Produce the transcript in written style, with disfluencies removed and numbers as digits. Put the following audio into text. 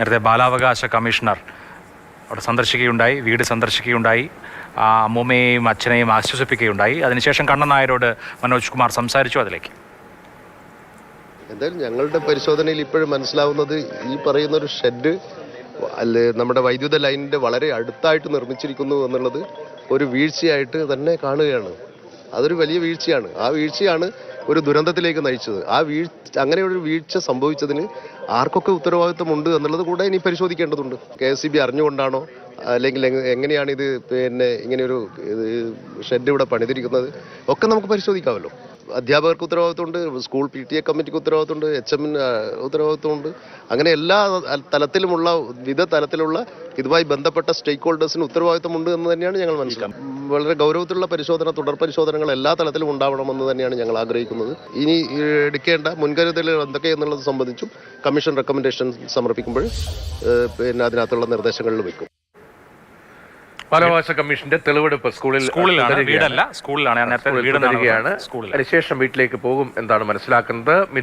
നേരത്തെ ബാലാവകാശ കമ്മീഷണർ അവിടെ സന്ദർശിക്കുകയുണ്ടായി, വീട് സന്ദർശിക്കുകയുണ്ടായി, അമ്മൂമ്മയെയും അച്ഛനെയും ആശ്വസിപ്പിക്കുകയുണ്ടായി. അതിനുശേഷം കണ്ണൻ നായരോട് മനോജ് കുമാർ സംസാരിച്ചു. അതിലേക്ക് എന്തായാലും ഞങ്ങളുടെ പരിശോധനയിൽ ഇപ്പോഴും മനസ്സിലാവുന്നത് ഈ പറയുന്നൊരു ഷെഡ് നമ്മുടെ വൈദ്യുത ലൈനിൻ്റെ വളരെ അടുത്തായിട്ട് നിർമ്മിച്ചിരിക്കുന്നു എന്നുള്ളത് ഒരു വീഴ്ചയായിട്ട് തന്നെ കാണുകയാണ്. അതൊരു വലിയ വീഴ്ചയാണ്. ആ വീഴ്ചയാണ് ഒരു ദുരന്തത്തിലേക്ക് നയിച്ചത്. അങ്ങനെയൊരു വീഴ്ച സംഭവിച്ചതിന് ആർക്കൊക്കെ ഉത്തരവാദിത്വമുണ്ട് എന്നുള്ളത് കൂടെ ഇനി പരിശോധിക്കേണ്ടതുണ്ട്. KSEB അറിഞ്ഞുകൊണ്ടാണോ അല്ലെങ്കിൽ എങ്ങനെയാണ് ഇത് ഇങ്ങനെയൊരു ഷെഡ് ഇവിടെ പണിതിരിക്കുന്നത് ഒക്കെ നമുക്ക് പരിശോധിക്കാമല്ലോ. അധ്യാപകർക്ക് ഉത്തരവാദിത്വമുണ്ട്, സ്കൂൾ PTA കമ്മിറ്റിക്ക് ഉത്തരവാദിത്വമുണ്ട്, HM-ന് ഉത്തരവാദിത്വമുണ്ട്. അങ്ങനെ എല്ലാ തലത്തിലുമുള്ള തലത്തിലുള്ള ഇതുമായി ബന്ധപ്പെട്ട സ്റ്റേക്ക് ഹോൾഡേഴ്സിന് ഉത്തരവാദിത്വമുണ്ട് എന്ന് തന്നെയാണ് ഞങ്ങൾ മനസ്സിലാക്കുന്നത്. വളരെ ഗൗരവത്തിലുള്ള പരിശോധന, തുടർ പരിശോധനകൾ എല്ലാ തലത്തിലും ഉണ്ടാവണമെന്ന് തന്നെയാണ് ഞങ്ങൾ ആഗ്രഹിക്കുന്നത്. ഇനി എടുക്കേണ്ട മുൻകരുതലുകൾ എന്തൊക്കെയെന്നുള്ളത് സംബന്ധിച്ചും കമ്മീഷൻ റെക്കമെൻഡേഷൻ സമർപ്പിക്കുമ്പോൾ അതിനകത്തുള്ള നിർദ്ദേശങ്ങളിൽ വയ്ക്കും. ബാലാവകാശ കമ്മീഷന്റെ തെളിവെടുപ്പ് സ്കൂളിലാണ്, വീടല്ല, സ്കൂളിലാണ്. അതിനുശേഷം വീട്ടിലേക്ക് പോകും എന്നാണ് മനസ്സിലാക്കുന്നത്.